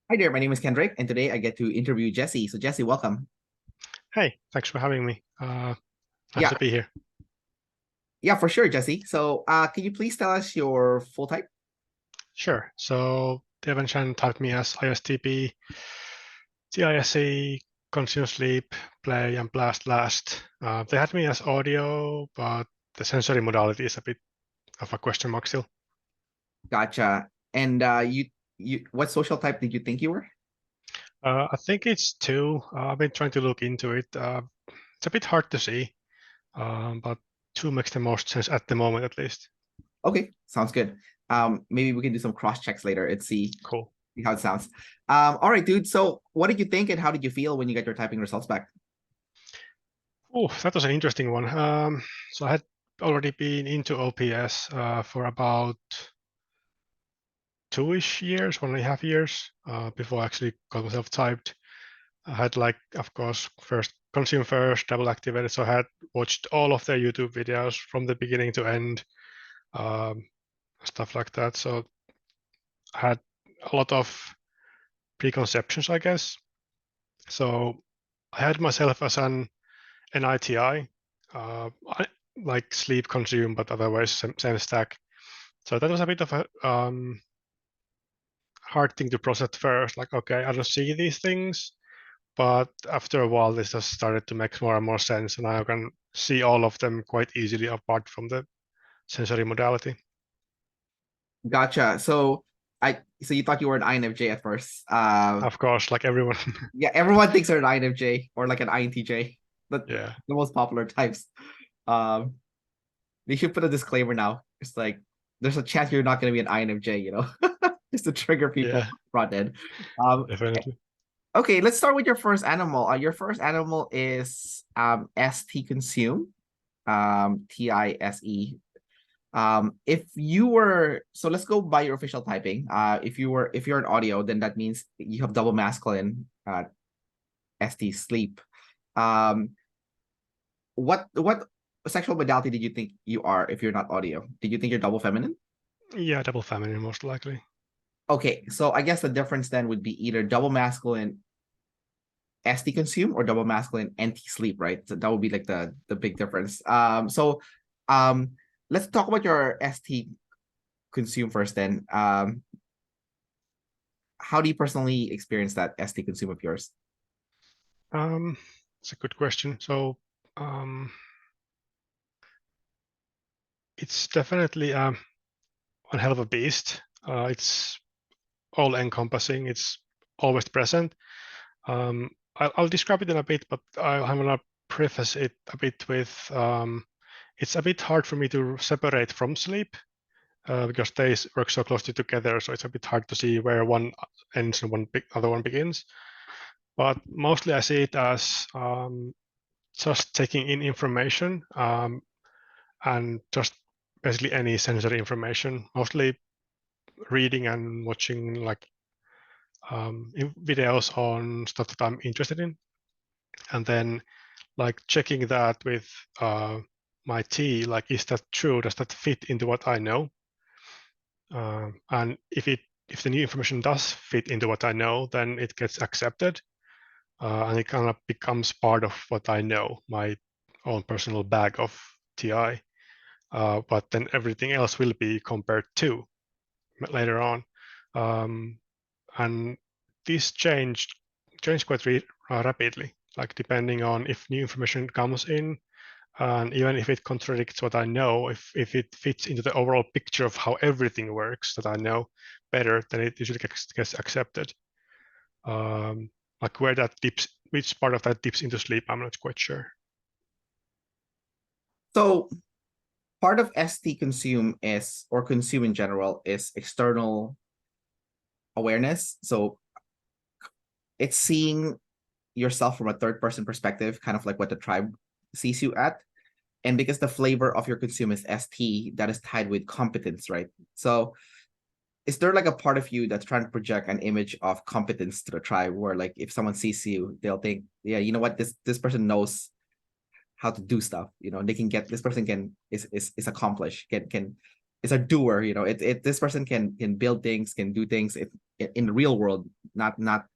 Hi there, my name is Kendrick, and today I get to interview Jesse. So Jesse, welcome. Hey, thanks for having me. Nice Yeah, to be here. yeah, for sure, Jesse. So can you please tell us your full type? Sure. So Devon Chan typed me as ISTP Ti-Se, consume sleep, play, and blast last. They had me as audio, but the sensory modality is a bit of a question mark still. Gotcha. And what social type did you think you were? I think it's two. I've been trying to look into it. It's a bit hard to see, but two makes the most sense at the moment, at least. Okay, sounds good. Maybe we can do some cross checks later and Cool. see how it sounds. All right, dude. So what did you think and how did you feel when you got your typing results back? Oh, that was an interesting one. So I had already been into OPS for about 2-ish years, 1.5 years before I actually got myself typed. I had of course, first consume first, double activated. So I had watched all of their YouTube videos from the beginning to end, um, stuff like that. So I had a lot of preconceptions, I guess. So I had myself as an NITI, like sleep consume, but otherwise same stack. So that was a bit of a hard thing to process at first. Like, okay, I don't see these things, but after a while, this just started to make more and more sense, and I can see all of them quite easily apart from the sensory modality. Gotcha. So you thought you were an INFJ at first. Of course, like everyone. Yeah, everyone thinks they're an INFJ or like an INTJ, but Yeah, the most popular types. Um, they should put a disclaimer now. It's like there's a chance you're not going to be an INFJ, just to trigger people yeah, front end. Um, definitely. okay, let's start with your first animal. Your first animal is ST consume, TISE. If you were so let's go by your official typing. If you're an audio, then that means you have double masculine, ST sleep. Um, what sexual modality did you think you are if you're not audio? Did you think you're double feminine? Yeah, double feminine most likely. Okay, so I guess the difference then would be either double masculine ST consume or double masculine NT sleep, right? So that would be like the big difference. Um, let's talk about your ST consume first then. How do you personally experience that ST consume of yours? Um, it's a good question. So, um, it's definitely one hell of a beast. It's all encompassing. It's always present. I'll describe it in a bit, but I'm gonna preface it a bit with it's a bit hard for me to separate from sleep because they work so closely together. So it's a bit hard to see where one ends and other one begins. But mostly I see it as just taking in information and just basically any sensory information, mostly reading and watching videos on stuff that I'm interested in, and then like checking that with my T, like is that true? Does that fit into what I know? And if the new information does fit into what I know, then it gets accepted, and it kind of becomes part of what I know, my own personal bag of TI. But then everything else will be compared to later on. Um, and this changed quite rapidly, like depending on if new information comes in, and even if it contradicts what I know, if it fits into the overall picture of how everything works that I know better, then it usually gets accepted. Like where that dips, which part of that dips into sleep, I'm not quite sure. So part of ST consume is, or consume in general, is external awareness. So it's seeing yourself from a third person perspective, kind of like what the tribe sees you at. And because the flavor of your consume is ST, that is tied with competence, right? So is there like a part of you that's trying to project an image of competence to the tribe where like if someone sees you, they'll think, yeah, you know what, this person knows how to do stuff. They can get this person can is accomplished, can is a doer. This person can build things, can do things in the real world. not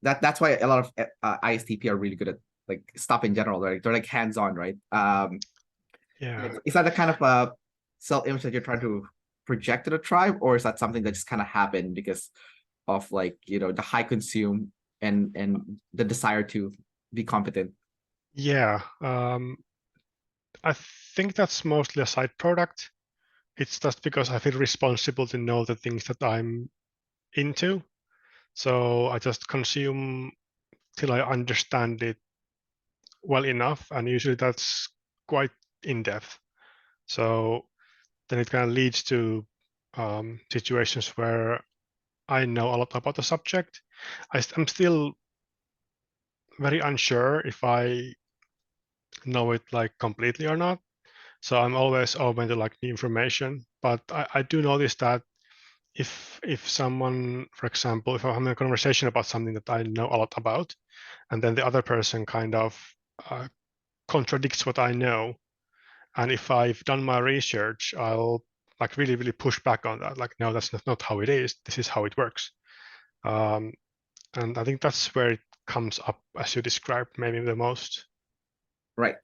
that's why a lot of ISTP are really good at like stuff in general, right? They're like hands-on, right? Yeah. Is that the kind of self-image that you're trying to project to the tribe, or is that something that just kind of happened because of like the high consume and the desire to be competent? Yeah. I think that's mostly a side product. It's just because I feel responsible to know the things that I'm into. So I just consume till I understand it well enough, and usually that's quite in depth. So then it kind of leads to situations where I know a lot about the subject. I'm still very unsure if I know it like completely or not. So I'm always open to like new information. But I do notice that if someone, for example, if I'm having a conversation about something that I know a lot about, and then the other person kind of uh, contradicts what I know, and if I've done my research, I'll like really, really push back on that. Like, no, that's not how it is. This is how it works. Um, and I think that's where it comes up as you described maybe the most. Right.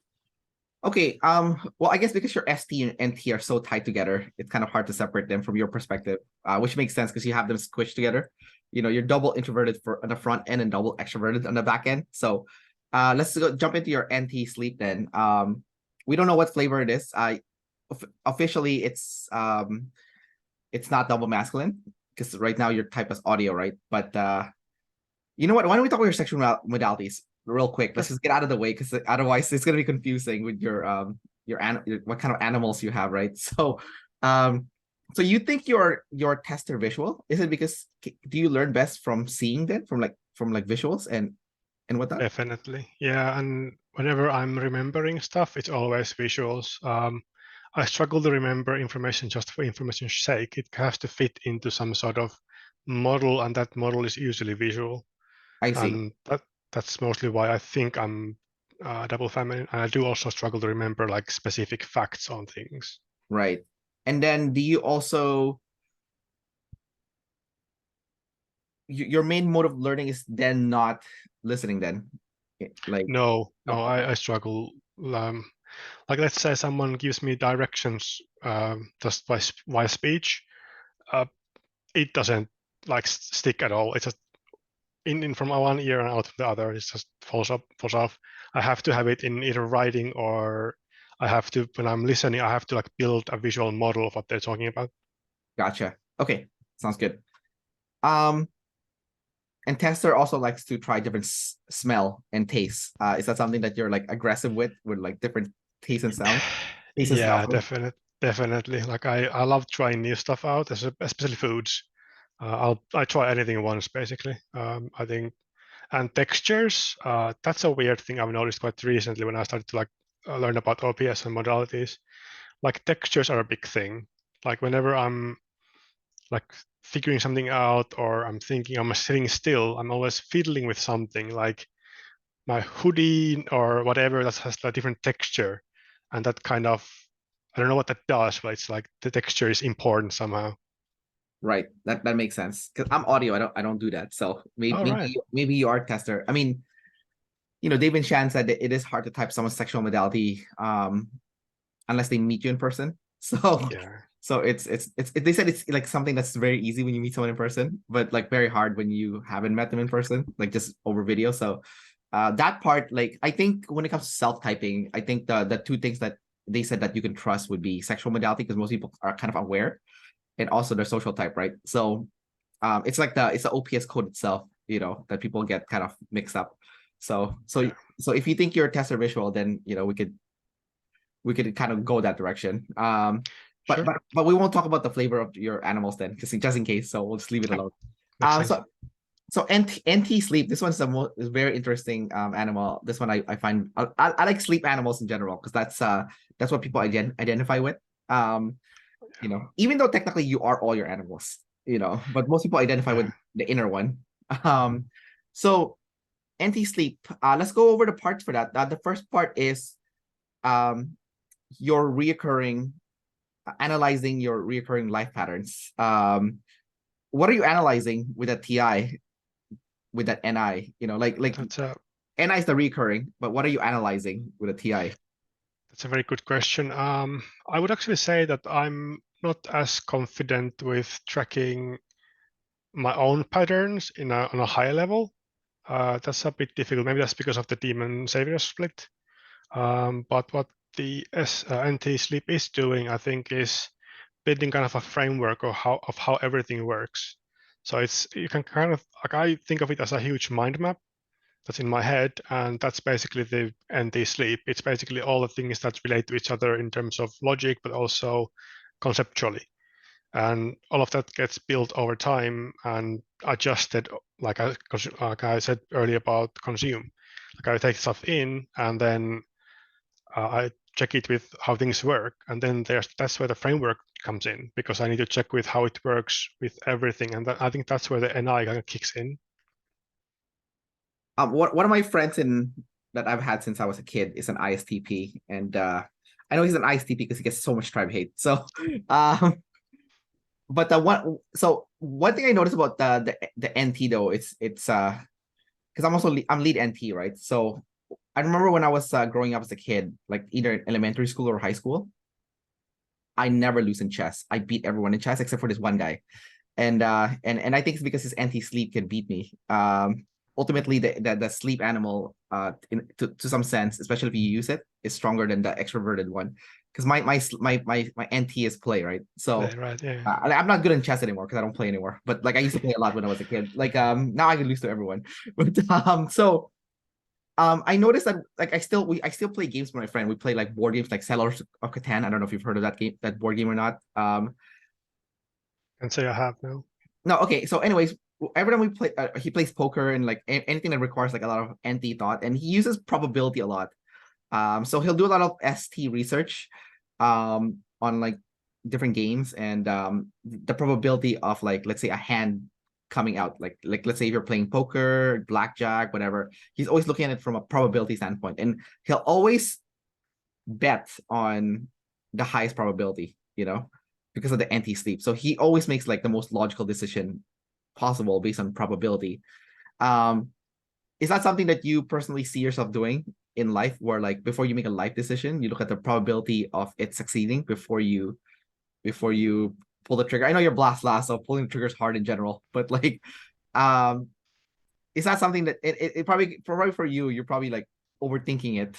Okay. Well, I guess because your ST and NT are so tied together, it's kind of hard to separate them from your perspective, which makes sense because you have them squished together. You're double introverted on the front end and double extroverted on the back end. So, let's jump into your NT sleep then. We don't know what flavor it is. Officially, it's not double masculine because right now your type is audio, right? But you know what? Why don't we talk about your sexual modalities real quick? Let's Sure. just get out of the way because otherwise it's gonna be confusing with your what kind of animals you have, right? Um, so you think your tests are visual? Is it because do you learn best from seeing them from like visuals and whatnot? Definitely. Yeah. And whenever I'm remembering stuff, it's always visuals. I struggle to remember information just for information's sake. It has to fit into some sort of model, and that model is usually visual. I see. And that's mostly why I think I'm double feminine. And I do also struggle to remember like specific facts on things. Right. And then do you also your main mode of learning is then not listening then? Like, No, no, oh, I struggle. Um, like let's say someone gives me directions just by speech, uh, it doesn't like stick at all. It's just in from one ear and out of the other. It just falls off. I have to have it in either writing or I have to when I'm listening. I have to like build a visual model of what they're talking about. gotcha. Okay, sounds good. Um, and Tester also likes to try different smell and taste. Is that something that you're like aggressive with like different taste and sound, taste and Yeah, smell? definitely. Like I love trying new stuff out, especially foods. I try anything once basically. I think and textures. That's a weird thing I've noticed quite recently when I started to like learn about OPS and modalities. Like textures are a big thing. Like whenever I'm like figuring something out or I'm thinking I'm sitting still, I'm always fiddling with something like my hoodie or whatever that has a different texture, and that kind of I don't know what that does, but it's like the texture is important somehow. Right. That makes sense. Because I'm audio, I don't do that. So maybe All right. maybe you are Tester. I mean, David Shan said that it is hard to type someone's sexual modality unless they meet you in person. Yeah. So they said it's like something that's very easy when you meet someone in person, but like very hard when you haven't met them in person, like just over video. So that part, like I think when it comes to self-typing, I think the two things that they said that you can trust would be sexual modality because most people are kind of aware, and also their social type, right? So it's the OPS code itself, that people get kind of mixed up. So so Yeah. so if you think you're tester visual, then we could kind of go that direction. But Sure. but but we won't talk about the flavor of your animals then, because just in case. So we'll just leave it Yep. alone. Makes sense. So NT sleep. This one's the most very interesting animal. This one I find I like sleep animals in general because that's what people identify with. Um, even though technically you are all your animals, but most people identify with Yeah. the inner one. Um, so NT sleep. Let's go over the parts for that. The first part is um your reoccurring analyzing your reoccurring life patterns. what are you analyzing with that TI, with that NI? Like That's a NI is the recurring, but what are you analyzing with a TI? that's a very good question. I would actually say that I'm not as confident with tracking my own patterns on a higher level. That's a bit difficult. Maybe that's because of the demon savior split. But what the NT-Sleep is doing, I think, is building kind of a framework of how everything works. So you can kind of like I think of it as a huge mind map that's in my head, and that's basically the NT-Sleep. It's basically all the things that relate to each other in terms of logic, but also conceptually. And all of that gets built over time and adjusted, like I said earlier about consume. Like I take stuff in and then I check it with how things work, and then that's where the framework comes in because I need to check with how it works with everything, and I think that's where the NI kind of kicks in. One of my friends in that I've had since I was a kid is an ISTP, and I know he's an ISTP because he gets so much tribe hate. So, but one thing I noticed about the NT though, it's because I'm lead NT, right? So I remember when I was growing up as a kid, like either in elementary school or high school, I never lose in chess. I beat everyone in chess except for this one guy, and I think it's because his anti-sleep can beat me. Ultimately, the sleep animal, to some sense, especially if you use it, is stronger than the extroverted one. Because my NT is play, right? So Right, yeah. I'm not good in chess anymore because I don't play anymore. But like I used to play a lot when I was a kid. Like now I can lose to everyone. But I noticed that like I still play games with my friend. We play like board games like Settlers of Catan. I don't know if you've heard of that board game or not. Can say I have now. No, okay. So, anyways, every time we play, he plays poker and like anything that requires like a lot of NT thought, and he uses probability a lot. So he'll do a lot of ST research, on like different games and the probability of like let's say a hand coming out, like let's say if you're playing poker, blackjack, whatever. He's always looking at it from a probability standpoint, and he'll always bet on the highest probability, because of the anti-sleep. So he always makes like the most logical decision possible based on probability. Um, is that something that you personally see yourself doing in life, where like before you make a life decision, you look at the probability of it succeeding before you pull the trigger? I know you're blast last, so pulling the trigger is hard in general, but like, um, is that something that it probably for you, you're probably like overthinking it,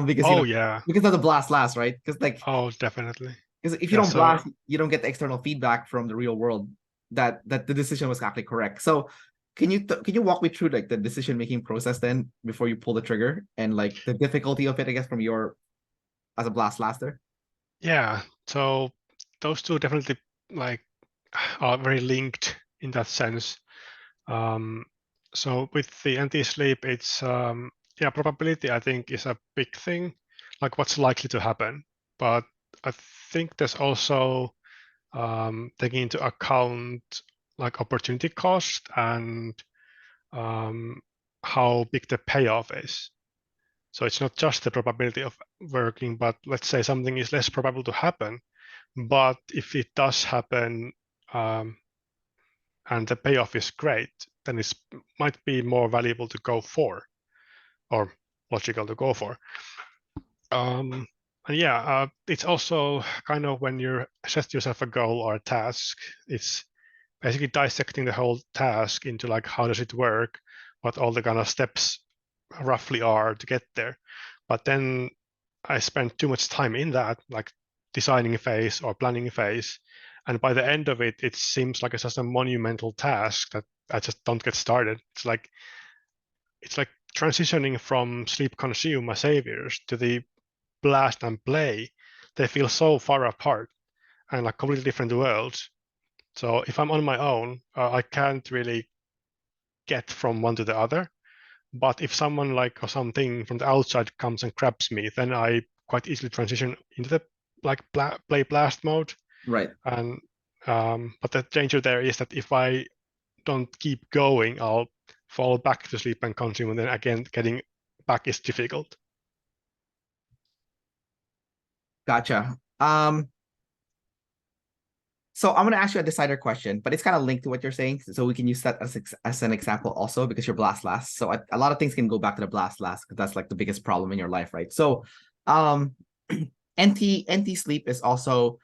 because Oh yeah. because of the blast last, right? Because like Oh, definitely. because if you Yeah. don't So blast, you don't get the external feedback from the real world that the decision was actually correct. So can you walk me through like the decision making process then before you pull the trigger and like the difficulty of it, I guess, from your as a blast laster? yeah. So those two definitely like are very linked in that sense. Um, so with the anti-sleep, it's yeah, probability I think is a big thing, like what's likely to happen. But I think there's also taking into account like opportunity cost and um, how big the payoff is. So it's not just the probability of working, but let's say something is less probable to happen. But if it does happen, um, and the payoff is great, then it might be more valuable to go for or logical to go for. And yeah, it's also kind of when you set yourself a goal or a task, it's basically dissecting the whole task into like how does it work, what all the kind of steps roughly are to get there. But then I spent too much time in that, like designing phase or planning phase. And by the end of it, it seems like it's just a monumental task that I just don't get started. It's like transitioning from sleep consume my saviors to the blast and play. They feel so far apart and like completely different worlds. So if I'm on my own, I can't really get from one to the other. But if someone like or something from the outside comes and grabs me, then I quite easily transition into the like play blast mode. Right. And but the danger there is that if I don't keep going, I'll fall back to sleep and consume, and then again getting back is difficult. Gotcha. So I'm gonna ask you a decider question, but it's kind of linked to what you're saying, so we can use that as an example also because you're blast last. So a lot of things can go back to the blast last because that's like the biggest problem in your life, right? So, um, NT sleep is also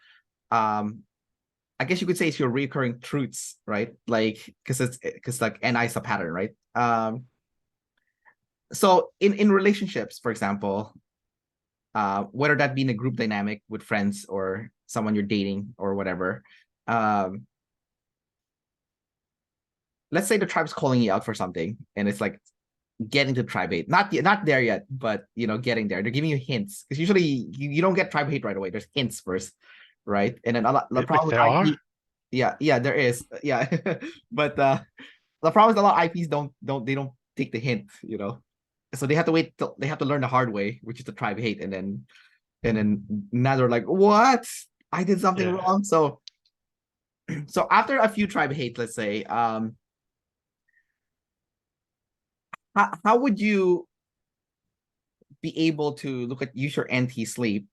I guess you could say it's your recurring truths, right? Like because like NI is a pattern, right? So in relationships, for example, whether that be in a group dynamic with friends or someone you're dating or whatever, um, let's say the tribe's calling you out for something, and it's like getting to tribe hate. Not there yet, but getting there. They're giving you hints because usually you don't get tribe hate right away. There's hints first, right? And then the Wait, problem with there are? IP, yeah, there is, yeah, but the problem is a lot of IPs don't take the hint. So they have to wait till they have to learn the hard way, which is the tribe hate, and then now they're like, what? I did something Yeah. wrong. So after a few tribe hate, let's say, how would you be able to use your NT sleep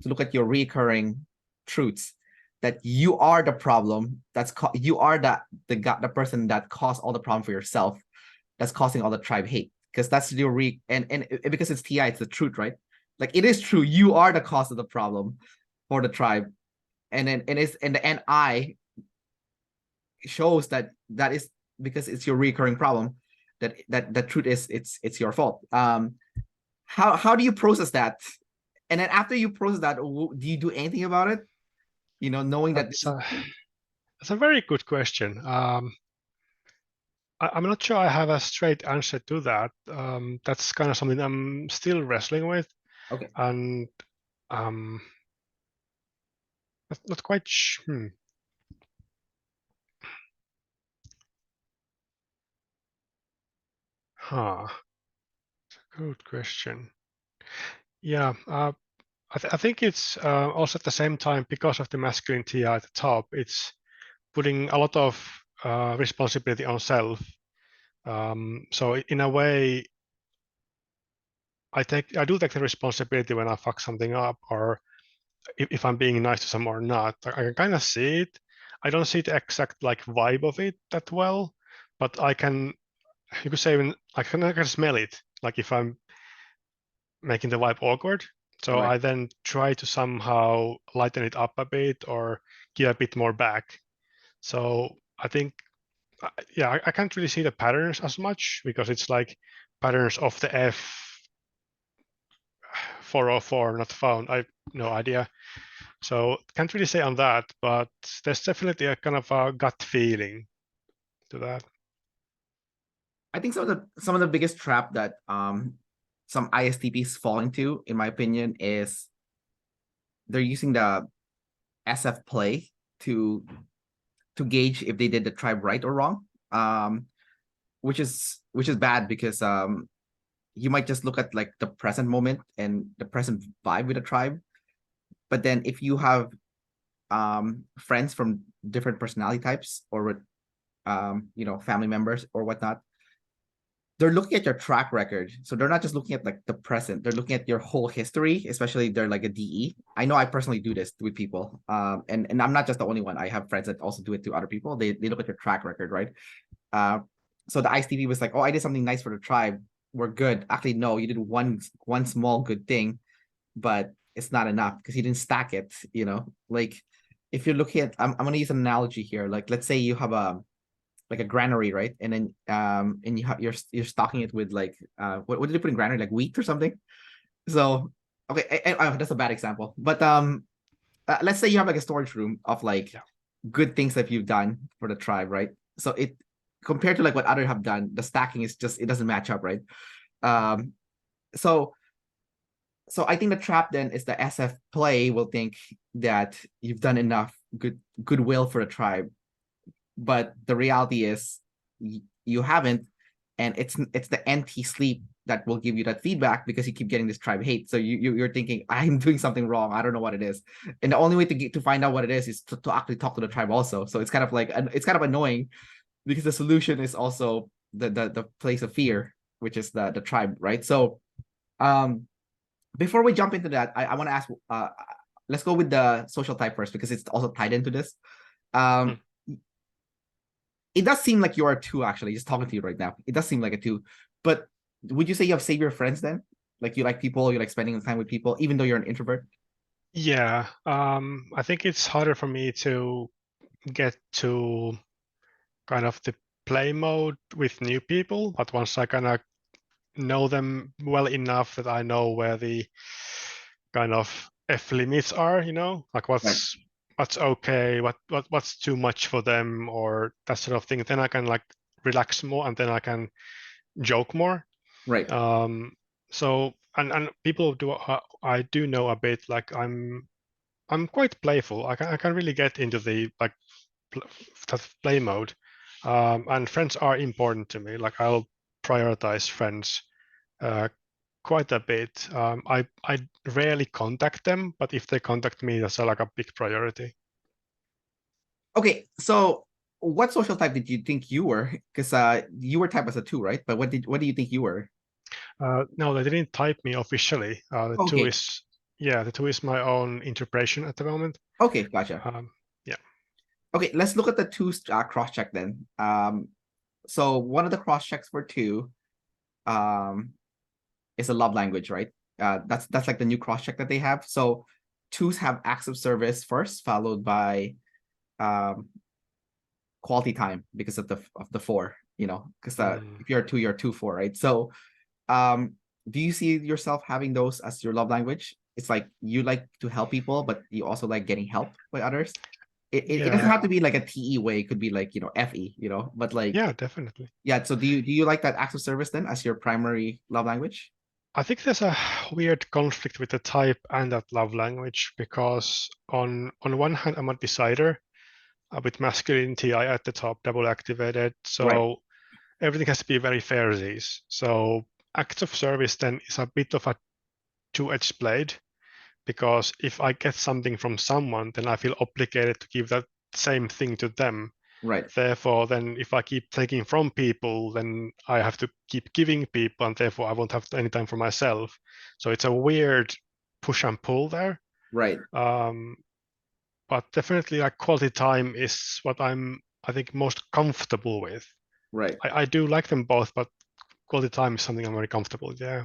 to look at your recurring truths that you are the problem you are the person that caused all the problem for yourself, that's causing all the tribe hate, because that's your and because it's TI, it's the truth, right? Like it is true, you are the cause of the problem for the tribe, and the NI shows that is because it's your recurring problem, that the truth is it's your fault. How do you process that? And then after you process that, do you do anything about it? Knowing that That's a very good question. I'm not sure I have a straight answer to that. That's kind of something I'm still wrestling with, okay. and not quite. Huh. Good question. Yeah. I think it's also at the same time because of the masculinity at the top. It's putting a lot of responsibility on self. So in a way, I do take the responsibility when I fuck something up, or if I'm being nice to someone or not. I can kind of see it. I don't see the exact like vibe of it that well, but I can, you could say, even I can smell it. Like if I'm making the vibe awkward, so Right. I then try to somehow lighten it up a bit or give a bit more back. So I think, yeah, I can't really see the patterns as much because it's like patterns of the F404 not found. I have no idea. So can't really say on that, but there's definitely a kind of a gut feeling to that. I think some of the biggest trap that some ISTPs fall into, in my opinion, is they're using the SF play to gauge if they did the tribe right or wrong. Which is bad because you might just look at like the present moment and the present vibe with the tribe. But then if you have friends from different personality types, or with family members or whatnot, they're looking at your track record. So they're not just looking at like the present, they're looking at your whole history, especially if they're like a DE. I know I personally do this with people. And I'm not just the only one. I have friends that also do it to other people. They look at your track record, right? Uh so the ISTV was like, oh, I did something nice for the tribe. We're good. Actually, no, you did one small good thing, but it's not enough because you didn't stack it. Like if you're looking at I'm gonna use an analogy here. Like let's say you have a granary, right? And then and you're stocking it with like what did you put in granary, like wheat or something? So okay, that's a bad example, but let's say you have like a storage room of like Yeah. good things that you've done for the tribe, right? So it compared to like what others have done, the stacking is just, it doesn't match up, right? um so I think the trap then is the SF play will think that you've done enough goodwill for the tribe, but the reality is you haven't, and it's the NT sleep that will give you that feedback because you keep getting this tribe hate. So you're thinking, I'm doing something wrong, I don't know what it is, and the only way to find out what it is to actually talk to the tribe also. So it's kind of like, it's kind of annoying because the solution is also the place of fear, which is the tribe, right? So um before we jump into that, I want to ask, let's go with the social type first because it's also tied into this. Hmm. Um, it does seem like you are a two, actually, just talking to you right now. It does seem like a two. But would you say you have savior friends then? Like you like people, you like spending time with people, even though you're an introvert? Yeah, I think it's harder for me to get to kind of the play mode with new people, but once I kind of know them well enough that I know where the kind of F limits are, like Right, what's okay, what's too much for them, or that sort of thing. Then I can like relax more, and then I can joke more. right. Um, so and people do I do know a bit. Like I'm quite playful. I can really get into the like that play mode, and friends are important to me. Like I'll prioritize friends uh, quite a bit. I rarely contact them, but if they contact me, that's like a big priority. Okay, so what social type did you think you were? Because you were typed as a two, right? But what do you think you were? No, they didn't type me officially. Okay, The two is my own interpretation at the moment. okay, gotcha. Um, yeah. Okay, let's look at the two cross check then. So one of the cross checks for two, um, is a love language, right? That's like the new cross check that they have. So twos have acts of service first, followed by um quality time because of the four. Because Mm. if you're a two, you're two four, right? So um, do you see yourself having those as your love language? It's like you like to help people, but you also like getting help by others. It doesn't Yeah. have to be like a TE way. It could be like FE. But like Yeah, definitely. yeah. So do you like that acts of service then as your primary love language? I think there's a weird conflict with the type and that love language because on one hand I'm a decider with masculine Ti at the top, double activated, Right, so everything has to be very fairsies. So acts of service then is a bit of a two-edged blade because if I get something from someone, then I feel obligated to give that same thing to them. right, Therefore, then if I keep taking from people, then I have to keep giving people, and therefore I won't have any time for myself. So it's a weird push and pull there. right, Um, but definitely, like quality time is what I think, most comfortable with. right. I do like them both, but quality time is something I'm very comfortable with. Yeah.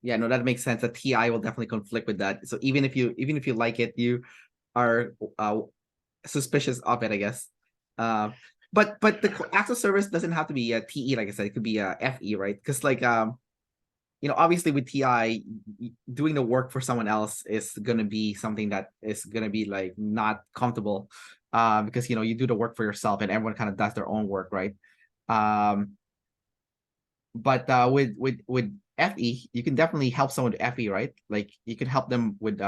Yeah, no, that makes sense. A TI will definitely conflict with that. So even if you like it, you are suspicious of it, I guess. Uh, but the acts of service doesn't have to be a TE, like I said. It could be a FE, right? Because like obviously with TI, doing the work for someone else is gonna be something that is gonna be like not comfortable, because you do the work for yourself, and everyone kind of does their own work, right? Um, but with FE, you can definitely help someone with FE, right? Like you can help them with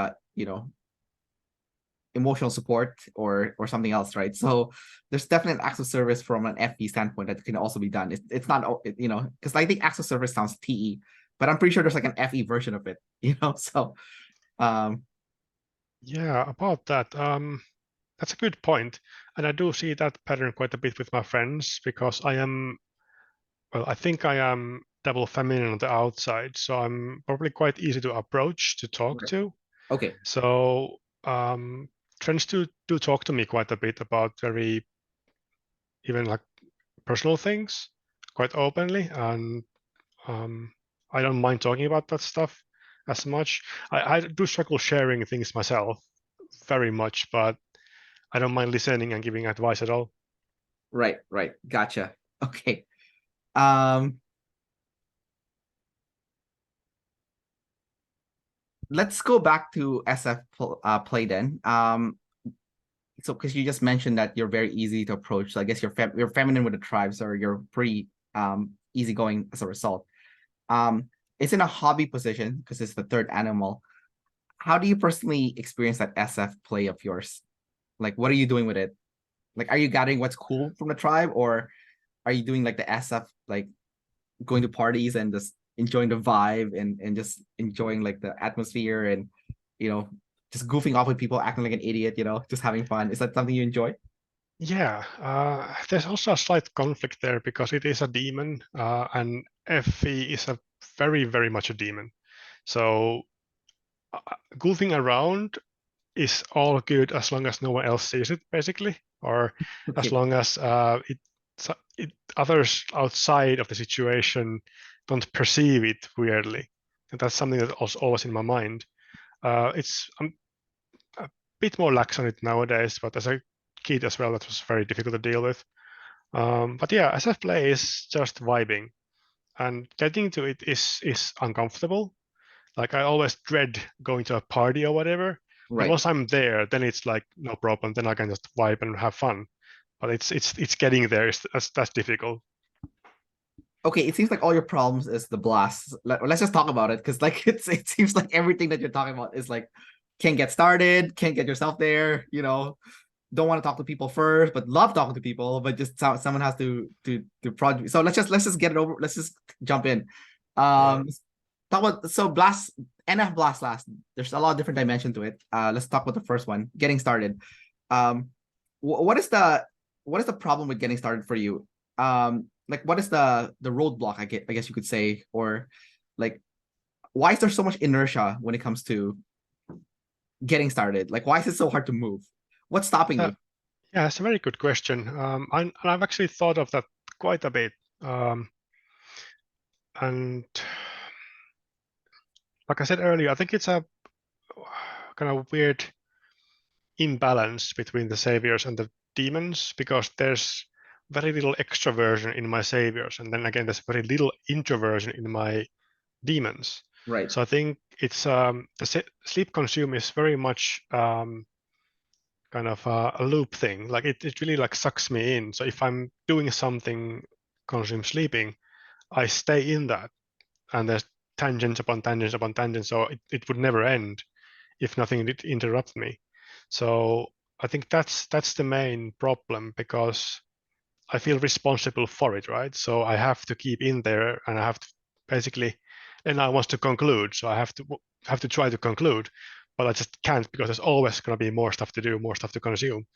emotional support or something else, right? So there's definitely acts of service from an FE standpoint that can also be done. It's not because I think acts of service sounds TE, but I'm pretty sure there's like an FE version of it, So um Yeah, about that. That's a good point, and I do see that pattern quite a bit with my friends because I think I am double feminine on the outside, so I'm probably quite easy to approach to talk right. to. Okay, So friends do talk to me quite a bit about very even like personal things quite openly, and um, I don't mind talking about that stuff as much. I do struggle sharing things myself very much, but I don't mind listening and giving advice at all. right, gotcha. Okay. um let's go back to SF play then. So because you just mentioned that you're very easy to approach, so I guess you're feminine with the tribes, or you're pretty easygoing as a result. um it's in a hobby position because it's the third animal. How do you personally experience that SF play of yours? Like what are you doing with it? Like are you gathering what's cool from the tribe, or are you doing like the SF, like going to parties and just enjoying the vibe, and just enjoying like the atmosphere, and you know just goofing off with people, acting like an idiot, just having fun? Is that something you enjoy? Yeah, there's also a slight conflict there because it is a demon, and Effie is a very, very much a demon. So goofing around is all good as long as no one else sees it, basically, or as Okay. long as others outside of the situation don't perceive it weirdly. And that's something that was always in my mind. I'm a bit more lax on it nowadays, but as a kid as well, that was very difficult to deal with. But yeah, as I play is just vibing, and getting to it is uncomfortable. Like I always dread going to a party or whatever. But Right. once I'm there, then it's like no problem. Then I can just vibe and have fun. But it's getting there. That's difficult. Okay, it seems like all your problems is the blast. Let's just talk about it because like it seems like everything that you're talking about is like can't get started, can't get yourself there, don't want to talk to people first, but love talking to people, but just someone has to project. So let's just get it over. Let's just jump in. Sure. Talk about so blast NF blast last. There's a lot of different dimension to it. Let's talk about the first one, getting started. Um, what is the problem with getting started for you? Like what is the roadblock? I guess you could say, or like why is there so much inertia when it comes to getting started? Like why is it so hard to move? What's stopping Uh, you? yeah, it's a very good question. And I've actually thought of that quite a bit. And like I said earlier, I think it's a kind of weird imbalance between the saviors and the demons because there's very little extroversion in my saviors, and then again, there's very little introversion in my demons. Right. So I think it's the sleep consume is very much kind of a loop thing. Like it really like sucks me in. So if I'm doing something consume sleeping, I stay in that, and there's tangents upon tangents upon tangents. So it would never end if nothing did interrupt me. So I think that's the main problem because I feel responsible for it, right? So I have to keep in there, and I have to basically, and I want to conclude, so I have to try to conclude, but I just can't because there's always going to be more stuff to do, more stuff to consume.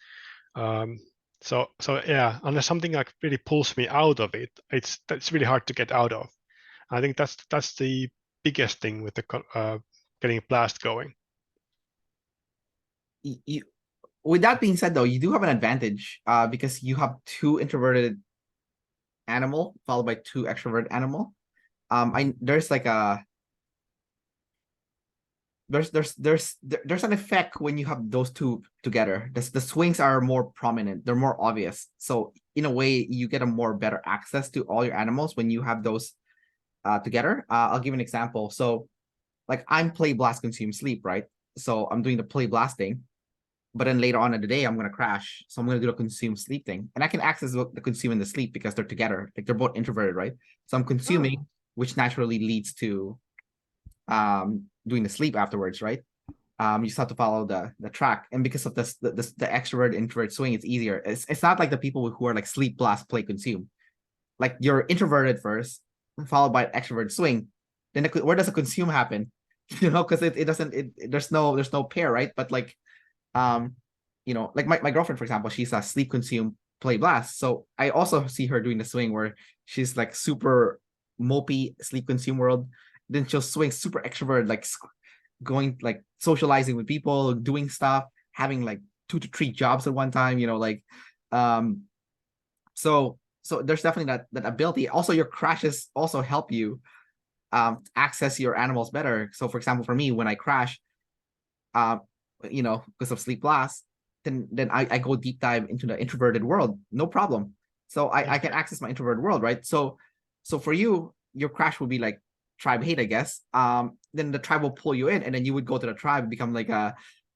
Um, so yeah, unless something like really pulls me out of it, it's really hard to get out of. I think that's the biggest thing with the getting blast going. You, with that being said, though, you do have an advantage because you have two introverted animal followed by two extrovert animal. I there's like a there's an effect when you have those two together. The swings are more prominent, they're more obvious. So in a way, you get a more better access to all your animals when you have those together. I'll give an example. So like I'm play blast consume sleep, right? So I'm doing the play blast thing, but then later on in the day I'm gonna crash. So I'm gonna do the consume sleep thing. And I can access the consume and the sleep because they're together. Like they're both introverted, right? So I'm Oh. consuming, which naturally leads to doing the sleep afterwards, right? You just have to follow the track. And because of the extrovert introvert swing, it's easier. It's not like the people who are like sleep blast play consume. Like you're introverted first, followed by extrovert swing. Then where does the consume happen? Because it doesn't there's no pair, right? But like um, like my girlfriend, for example, she's a sleep consume play blast. So I also see her doing the swing where she's like super mopey sleep consume world. Then she'll swing super extrovert, like going like socializing with people, doing stuff, having like 2 to 3 jobs at one time, like um so there's definitely that ability. Also, your crashes also help you access your animals better. So for example, for me, when I crash, uh, because of sleep blast, then I go deep dive into the introverted world, no problem. So I can access my introverted world, right? So for you, your crash would be like tribe hate, I guess. Then the tribe will pull you in, and then you would go to the tribe, become like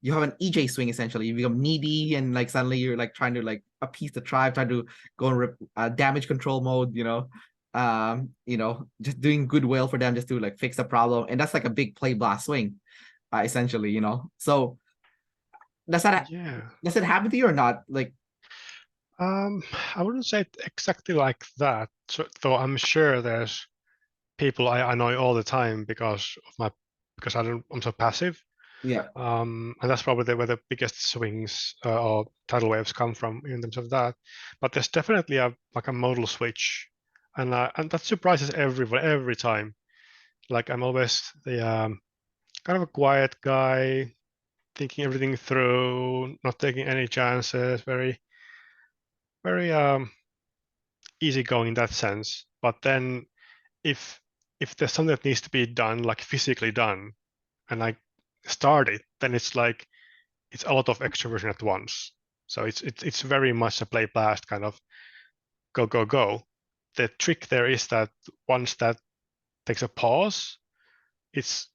you have an EJ swing essentially. You become needy, and like suddenly you're like trying to like appease the tribe, trying to go in damage control mode, just doing goodwill for them just to like fix the problem, and that's like a big play blast swing essentially, So does that Yeah. does it happen to you or not? Like, Um, I wouldn't say it exactly like that. So, though I'm sure there's people I know all the time because I'm so passive. yeah, And that's probably where the biggest swings or tidal waves come from in terms of that. But there's definitely a modal switch, and that surprises everyone every time. Like I'm always the kind of a quiet guy, thinking everything through, not taking any chances, very, very easygoing in that sense. But then if there's something that needs to be done, like physically done, and I start it, then it's like it's a lot of extroversion at once. So it's very much a play blast kind of go go go. The trick there is that once that takes a pause, it's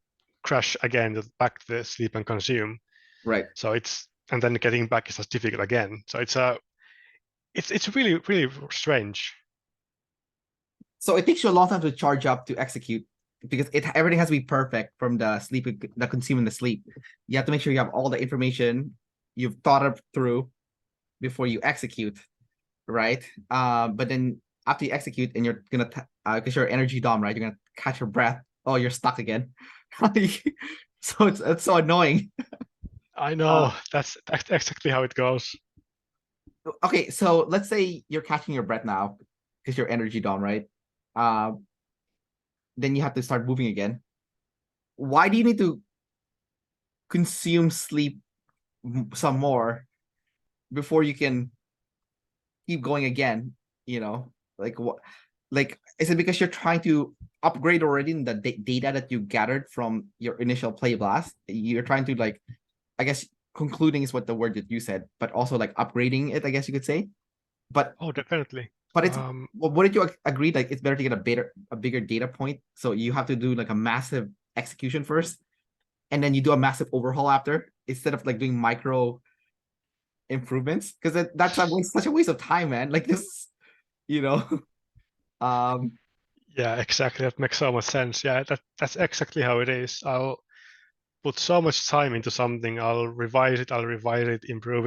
crash again back to the sleep and consume. Right. So it's and then getting back is as difficult again. So it's really really strange. So it takes you a long time to charge up to execute because everything has to be perfect from the sleep, the consume and the sleep. You have to make sure you have all the information you've thought it through before you execute, right? But then after you execute and you're gonna because you're energy dom, right? You're gonna catch your breath. Oh, you're stuck again. So it's so annoying. I Uh, know that's exactly how it goes. okay, so let's say you're catching your breath now because you're energy dom, right? Uh, then you have to start moving again. Why do you need to consume sleep some more before you can keep going again? You know, like what? Like, is it because you're trying to upgrade already in the data that you gathered from your initial play blast? You're trying to like, I guess concluding is what the word that you said, but also like upgrading it, I guess you could say. But Oh, definitely. it's what did you agree? Like, it's better to get a bigger data point, so you have to do like a massive execution first, and then you do a massive overhaul after, instead of like doing micro improvements, because that's such a waste of time, man. Like this, you know. um Yeah, exactly. That makes so much sense. Yeah, that's exactly how it is. I'll put so much time into something. I'll revise it, improve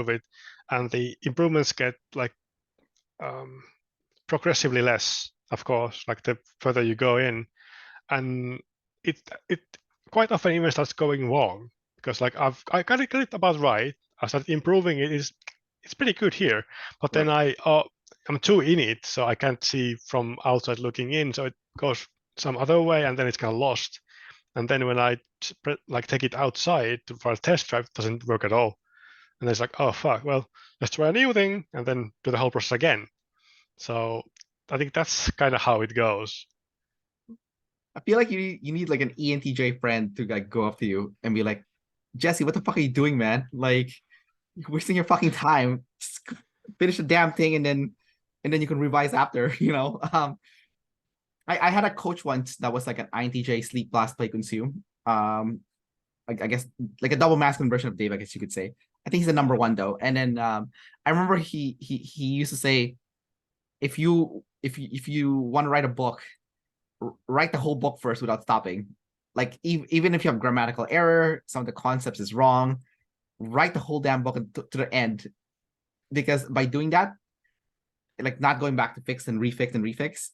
it, and the improvements get like um, progressively less, of course, like the further you go in, and it quite often even starts going wrong because like I got it about right. I started improving it. It's pretty good here, but then right. I'm too in it, so I can't see from outside looking in. So it goes some other way, and then it's kind of lost. And then when I like take it outside for a test drive, it doesn't work at all. And it's like, oh fuck, well, let's try a new thing and then do the whole process again. So I think that's kind of how it goes. I feel like you need like an ENTJ friend to like go up to you and be like, Jesse, what the fuck are you doing, man? Like, you're wasting your fucking time. Just finish the damn thing, and then you can revise after. I had a coach once that was like an INTJ sleep blast play consume. I guess like a double masculine version of Dave, I guess you could say. I think he's the number one though. And then I remember he used to say, if you want to write a book, write the whole book first without stopping. Like even if you have grammatical error, some of the concepts is wrong, write the whole damn book to the end, because by doing that, like not going back to fix and refix,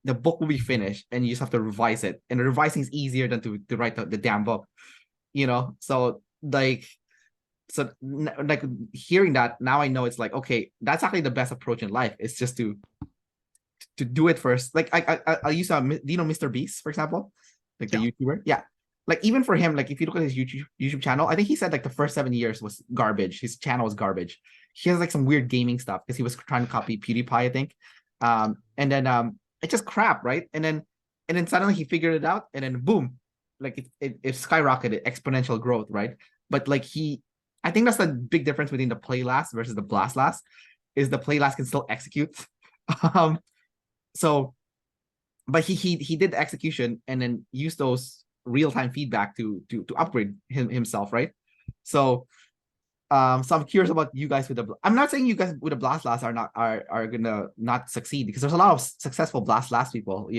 the book will be finished and you just have to revise it. And the revising is easier than to write the damn book, you know? So like hearing that, now I know it's like, okay, that's actually the best approach in life. It's just to do it first. Like I used to, do you know Mr. Beast, for example? Like Yeah. the YouTuber? Yeah. Like even for him, like if you look at his YouTube channel, I think he said like the first 7 years was garbage. His channel was garbage. He has like some weird gaming stuff because he was trying to copy PewDiePie, I think. And then it's just crap, right? And then suddenly he figured it out, and then boom, like it skyrocketed, exponential growth, right? But like I think that's the big difference between the play last versus the blast last, is the play last can still execute. um, so but he did the execution and then used those real-time feedback to upgrade himself, right? So so I'm curious about you guys with the, I'm not saying you guys with the blast last are gonna not succeed, because there's a lot of successful blast last people,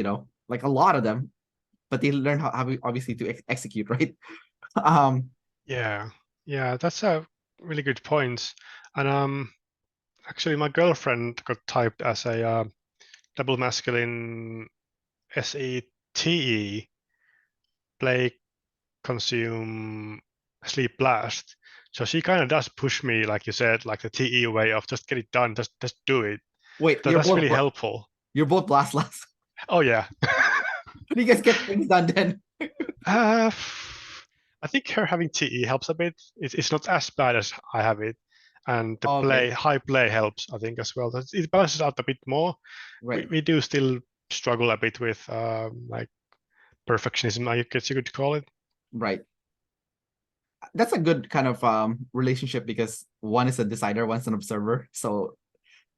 like a lot of them, but they learn how obviously to execute, right? um Yeah. Yeah, that's a really good point. And actually my girlfriend got typed as a double masculine SETE, play, consume, sleep, blast. So she kind of does push me, like you said, like the TE way of just get it done, just do it. Wait, That's really helpful. you're both blast last. Oh yeah. How do you guys get things done then? Uh, I think her having TE helps a bit. It's not as bad as I have it, and the Okay, high play helps, I think, as well. It balances out a bit more. right. We do still struggle a bit with like perfectionism, I guess you could call it. Right. That's a good kind of relationship because one is a decider, one's an observer. So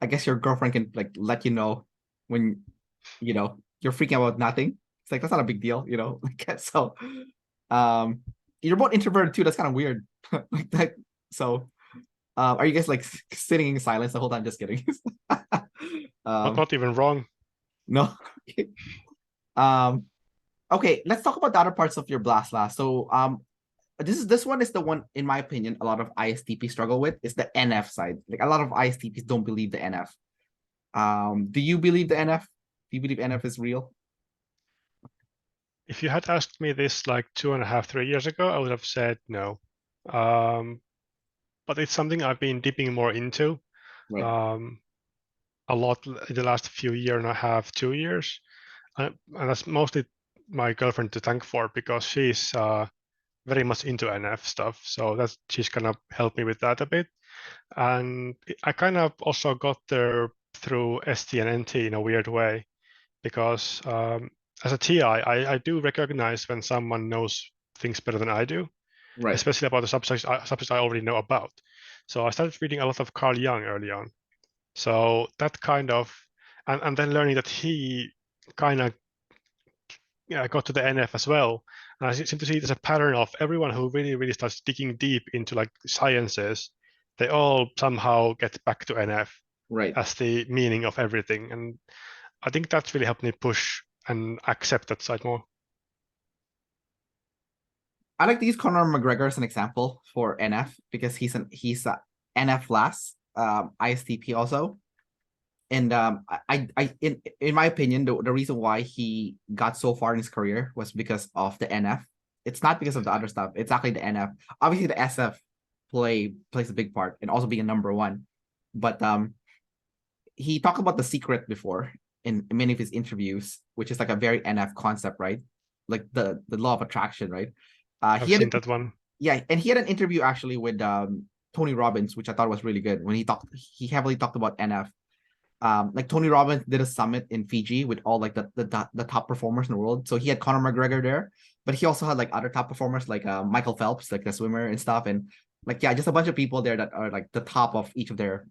I guess your girlfriend can like let you know when you're freaking out about nothing. It's like that's not a big deal, Like so um you're both introverted too. That's kind of weird. Like that. So are you guys like sitting in silence the whole time? Just kidding. um Not even wrong. no. um okay, let's talk about the other parts of your blast last. So this one is the one, in my opinion, a lot of ISTP struggle with is the NF side. Like a lot of ISTPs don't believe the NF. Do you believe the NF? Do you believe NF is real? If you had asked me this like 2.5, 3 years ago, I would have said no. But it's something I've been dipping more into Right. um, a lot in the last few year and a half, 2 years. And that's mostly my girlfriend to thank for because she's very much into NF stuff. So she's gonna help me with that a bit. And I kind of also got there through ST and NT in a weird way because as a TI, I do recognize when someone knows things better than I do, Right. especially about the subjects I already know about. So I started reading a lot of Carl Jung early on. So that kind of, and then learning that he kind of got to the NF as well. And I seem to see there's a pattern of everyone who really, really starts digging deep into like sciences, they all somehow get back to NF Right. as the meaning of everything. And I think that's really helped me push and accept that side more. I like to use Conor McGregor as an example for NF because he's a NF last, ISTP also. And in my opinion, the reason why he got so far in his career was because of the NF. It's not because of the other stuff. It's actually the NF. Obviously, the SF plays a big part and also being a number one. But he talked about the secret before in many of his interviews, which is like a very NF concept, right? Like the law of attraction, right? I've He had seen that one. Yeah, and he had an interview actually with Tony Robbins, which I thought was really good. When he heavily talked about NF. Like Tony Robbins did a summit in Fiji with all like the top performers in the world. So he had Conor McGregor there, but he also had like other top performers like Michael Phelps, like the swimmer and stuff, and like yeah, just a bunch of people there that are like the top of each of their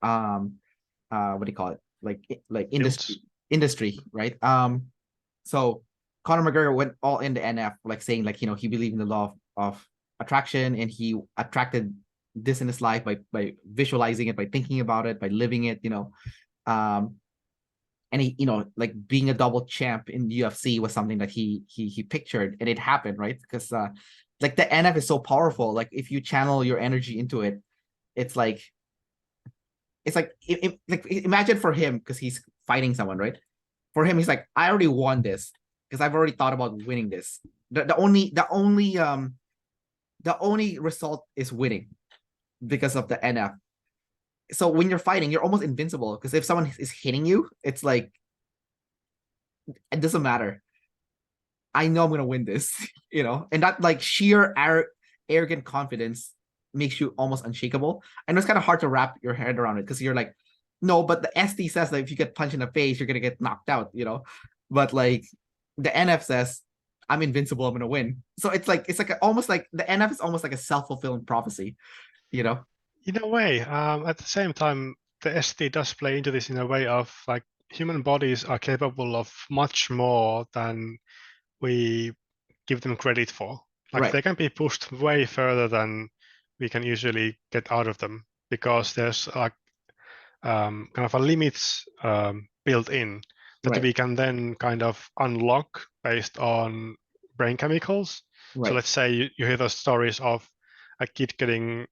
what do you call it, like Fields. industry, right? So Conor McGregor went all in the NF, like saying like he believed in the law of attraction, and he attracted this in his life by visualizing it, by thinking about it, by living it, um and he like being a double champ in UFC was something that he pictured, and it happened, right? Because like the NF is so powerful. Like if you channel your energy into it, it's like like imagine for him, because he's fighting someone, right? For him, he's like, I already won this because I've already thought about winning this. The only result is winning because of the NF. So when you're fighting, you're almost invincible because if someone is hitting you, it's like it doesn't matter. I know I'm gonna win this, and that like sheer arrogant confidence makes you almost unshakable. And it's kind of hard to wrap your head around it because you're like, no, but the ST says that if you get punched in the face, you're gonna get knocked out. But like the NF says, I'm invincible, I'm gonna win. So it's like almost like the NF is almost like a self-fulfilling prophecy, you know? In a way, at the same time, the ST does play into this in a way of like human bodies are capable of much more than we give them credit for. Like Right, they can be pushed way further than we can usually get out of them because there's like kind of a limits built in that right, we can then kind of unlock based on brain chemicals. So right, let's say you hear those stories of a kid getting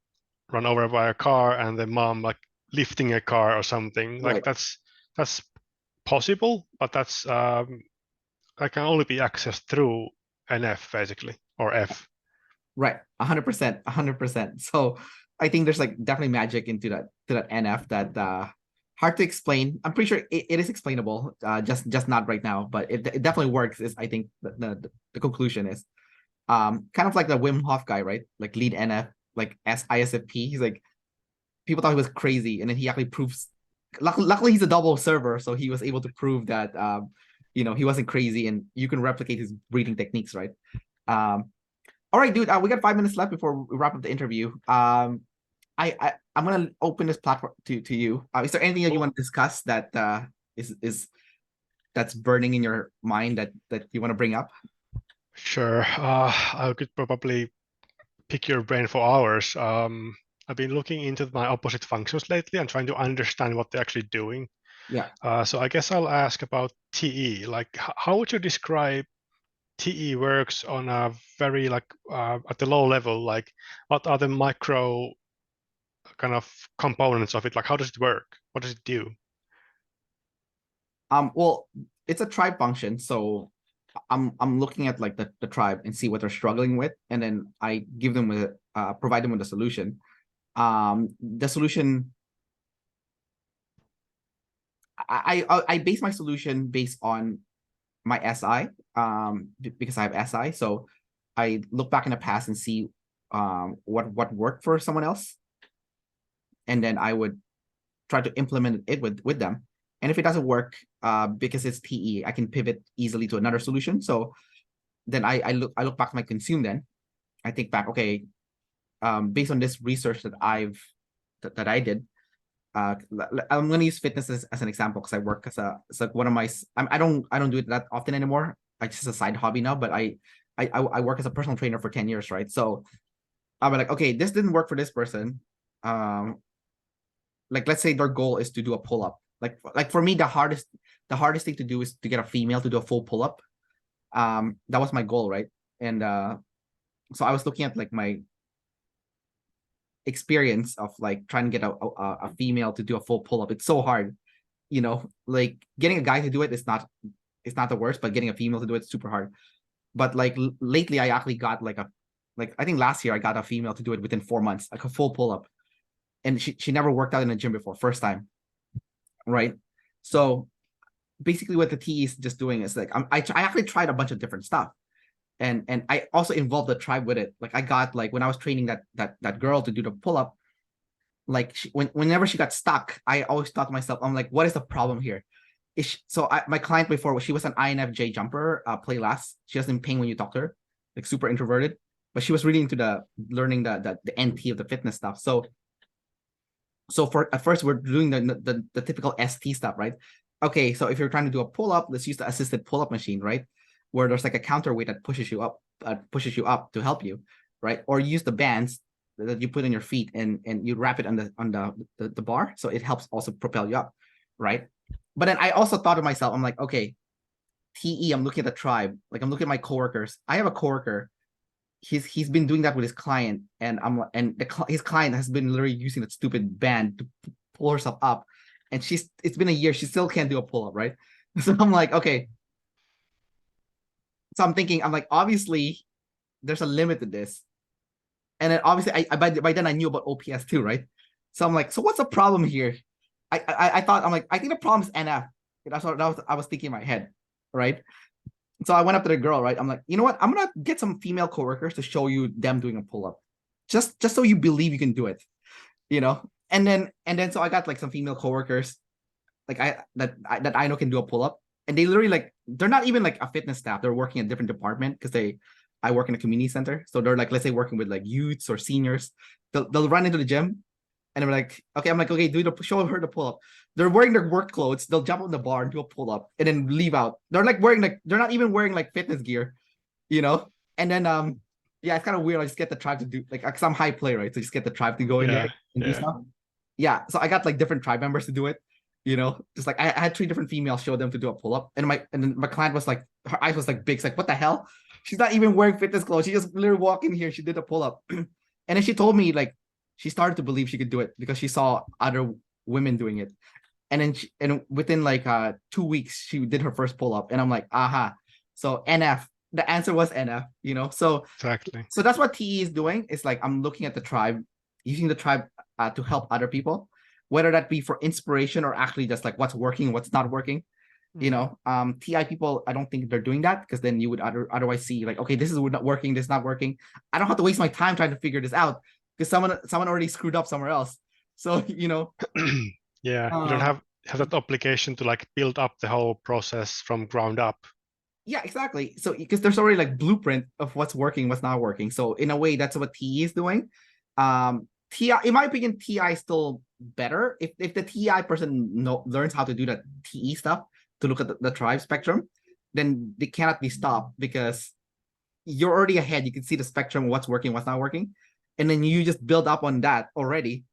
run over by a car and the mom like lifting a car or something. Like right. that's possible, but that can only be accessed through NF basically or F. Right, 100%, 100%. So I think there's like definitely magic into that NF that hard to explain. I'm pretty sure it is explainable, just not right now, but it definitely works. Is I think the conclusion is. kind of like the Wim Hof guy, right? Like lead NF, like ISFP. He's like, people thought he was crazy, and then he actually proves. Luckily, he's a double server, so he was able to prove that he wasn't crazy, and you can replicate his breathing techniques, right? All right, dude. We got 5 minutes left before we wrap up the interview. I'm gonna open this platform to you. Is there anything that you want to discuss that is that's burning in your mind that you want to bring up? Sure. I could probably pick your brain for hours. I've been looking into my opposite functions lately and trying to understand what they're actually doing. Yeah. So I guess I'll ask about TE. Like, how would you describe TE works on a very at the low level? Like, what are the micro kind of components of it? Like, how does it work? What does it do? Well, it's a tribe function, so I'm looking at like the tribe and see what they're struggling with, and then I give them with provide them with a solution. The solution, I base my solution based on my SI, because I have SI. So I look back in the past and see what worked for someone else, and then I would try to implement it with them. And if it doesn't work, because it's TE, I can pivot easily to another solution. So then I look back to my consume. Then I think back, okay, based on this research that I did, I'm going to use fitness as an example because I work as it's like one of my I don't do it that often anymore. It's just a side hobby now. But I work as a personal trainer for 10 years, right? So I'm like, okay, this didn't work for this person. Like let's say their goal is to do a pull up. Like for me, the hardest thing to do is to get a female to do a full pull up. That was my goal, right? And so I was looking at like my experience of like trying to get a female to do a full pull up. It's so hard, like getting a guy to do it is not the worst, but getting a female to do it is super hard. But like lately I actually got like I think last year I got a female to do it within 4 months, like a full pull up, and she never worked out in a gym before, first time, right? So basically what the TE is just doing is like I actually tried a bunch of different stuff, and I also involved the tribe with it. Like I got like when I was training that girl to do the pull up, like whenever she got stuck, I always thought to myself, I'm like, what is the problem here? My client before, she was an INFJ jumper, play last. She was in pain when you talk to her, like super introverted, but she was really into the learning the NT of the fitness stuff. So for at first we're doing the typical ST stuff, right? Okay, so if you're trying to do a pull up, let's use the assisted pull up machine, right? Where there's like a counterweight that pushes you up to help you, right? Or use the bands that you put on your feet and you wrap it on the bar, so it helps also propel you up, right? But then I also thought to myself, I'm like, okay, TE, I'm looking at the tribe, like I'm looking at my coworkers. I have a coworker, he's been doing that with his client, and his client has been literally using that stupid band to pull herself up, and it's been a year, she still can't do a pull up, right? So I'm like, okay. So I'm thinking, I'm like, obviously there's a limit to this. And then obviously by then I knew about OPS too, right? So I'm like, so what's the problem here? I thought, I'm like, I think the problem is NF. That's what I was thinking in my head, right? So I went up to the girl, right? I'm like, you know what? I'm gonna get some female coworkers to show you them doing a pull up, just so you believe you can do it, And then so I got like some female coworkers, like that I know can do a pull up, and they literally like they're not even like a fitness staff. They're working in a different department because I work in a community center, so they're like, let's say working with like youths or seniors. They'll run into the gym, and they're like, okay, I'm like, okay, show her the pull up. They're wearing their work clothes. They'll jump on the bar and do a pull up, and then leave out. They're like wearing like they're not even wearing like fitness gear, And then yeah, it's kind of weird. I just get the tribe to do like, because I'm high play, right? So just get the tribe to go in there and do stuff. Yeah, so I got like different tribe members to do it. Just like I had 3 different females show them to do a pull up, and then my client was like, her eyes was like big. It's like, what the hell? She's not even wearing fitness clothes. She just literally walked in here. She did a pull up, and then she told me like she started to believe she could do it because she saw other women doing it, and then and within like 2 weeks she did her first pull up, and I'm like, aha. So NF, the answer was NF. So Exactly. So that's what TE is doing. It's like I'm looking at the tribe, using the tribe to help other people, whether that be for inspiration or actually just like what's working, what's not working. You know, TI people, I don't think they're doing that, because then you would otherwise see like, okay, this is not working, this is not working. I don't have to waste my time trying to figure this out, because someone already screwed up somewhere else. So, you know, Yeah, you don't uh, have that obligation to like build up the whole process from ground up. yeah, exactly. So because there's already like blueprint of what's working, what's not working. So in a way, that's what TE is doing. TI, in my opinion, TI is still better if the TI person learns how to do that TE stuff, to look at the tribe spectrum, then they cannot be stopped, because you're already ahead. You can see the spectrum, what's working, what's not working, and then you just build up on that already,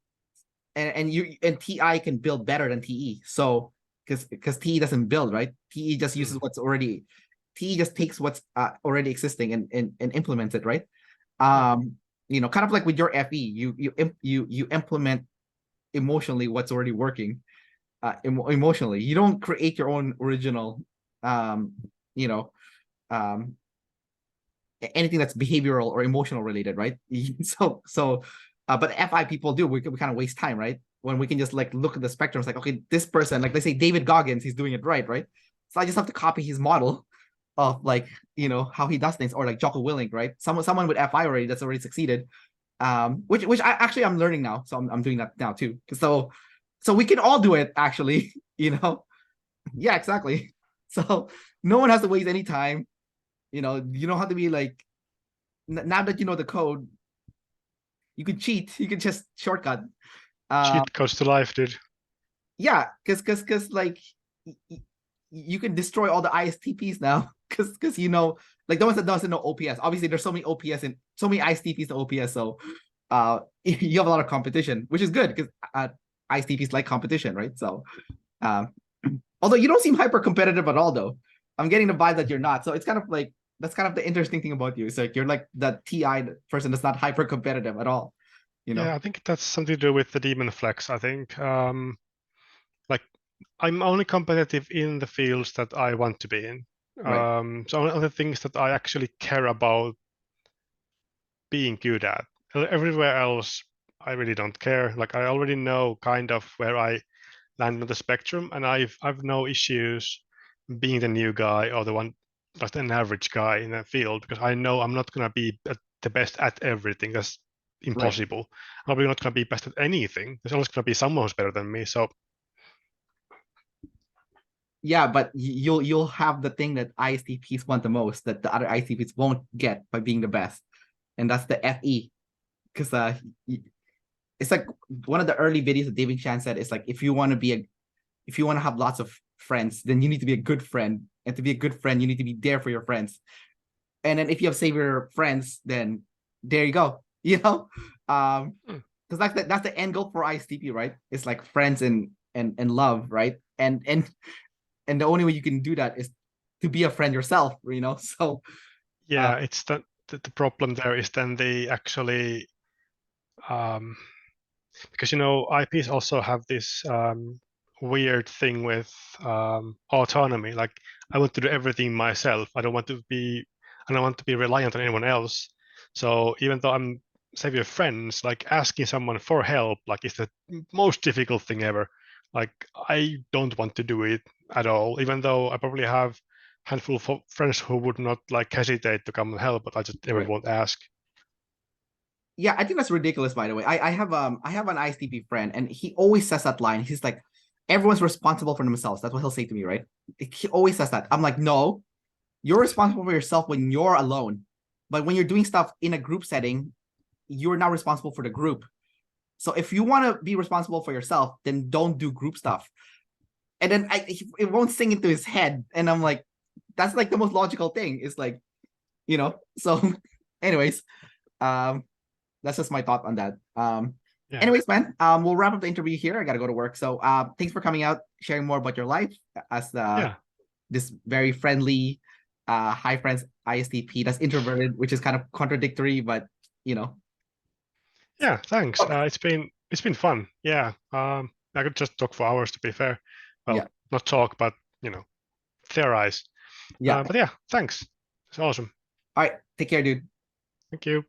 and TI can build better than TE. So because TE doesn't build, right? TE just uses what's already. TE just takes what's already existing and implements it, right? You know, kind of like with your FE, you implement emotionally what's already working. Emotionally, you don't create your own original. You know, um, anything that's behavioral or emotional related, right? But FI people do. We kind of waste time, right? When we can just like look at the spectrum, it's like, okay, this person, like, let's say David Goggins, he's doing it right? So I just have to copy his model of, like, you know, how he does things, or like Jocko Willink, right? Someone with FI already that's already succeeded. Which I actually I'm learning now, so I'm doing that now too. So we can all do it actually, you know. Yeah, exactly. So no one has to waste any time. You know, you don't have to be like, now that you know the code, you could cheat. You could just shortcut. Cheat codes to life, dude. Yeah, because like you can destroy all the ISTPs now, because you know, like the ones that doesn't know OPS. Obviously, there's so many OPS and so many ISTPs to OPS, so you have a lot of competition, which is good, because ISTPs like competition, right? So um, although you don't seem hyper competitive at all, though. I'm getting the vibe that you're not. So it's kind of like, that's kind of the interesting thing about you. It's like you're like the TI person that's not hyper competitive at all. You Yeah, know? I think that's something to do with the demon flex. I think like I'm only competitive in the fields that I want to be in. Right. So only the things that I actually care about being good at. Everywhere else, I really don't care. Like I already know kind of where I land on the spectrum, and I've no issues being the new guy or the one just an average guy in that field, because I know I'm not gonna be the best at everything. That's Right. impossible. I'm probably not gonna be best at anything. There's always gonna be someone who's better than me. So Yeah, but you'll have the thing that ISTPs want the most, that the other ISTPs won't get by being the best, and that's the FE. Because it's like one of the early videos that David Chan said, it's like, if you want to have lots of friends, then you need to be a good friend, and to be a good friend, you need to be there for your friends. And then if you have savior friends, then there you go. You know, hmm, because that's the end goal for ISTP, right? It's like friends and love, right? And the only way you can do that is to be a friend yourself, you know. So uh, yeah, it's the problem there is then they actually um, because IPs also have this weird thing with autonomy. Like I want to do everything myself. I don't want to be reliant on anyone else. So even though I'm say with friends, like asking someone for help, like is the most difficult thing ever. Like I don't want to do it at all, even though I probably have handful of friends who would not like hesitate to come and help, but I just never right. won't ask. Yeah, I think that's ridiculous, by the way. I have an ISTP friend, and he always says that line. He's like, everyone's responsible for themselves. That's what he'll say to me, right? He always says that. I'm like, no, you're responsible for yourself when you're alone. But when you're doing stuff in a group setting, you're now responsible for the group. So if you want to be responsible for yourself, then don't do group stuff. And then it won't sink into his head. And I'm like, that's like the most logical thing. It's like, you know. So, anyways, um, that's just my thought on that. Yeah, Anyways, man, we'll wrap up the interview here. I gotta go to work. So, thanks for coming out, sharing more about your life as yeah, this very friendly, high friends ISTP that's introverted, which is kind of contradictory, but you know. yeah. Thanks. Okay. It's been fun. Yeah. I could just talk for hours to be fair. Well, Yeah. not talk, but theorize. Yeah. But yeah, thanks. It's awesome. All right. Take care, dude. Thank you.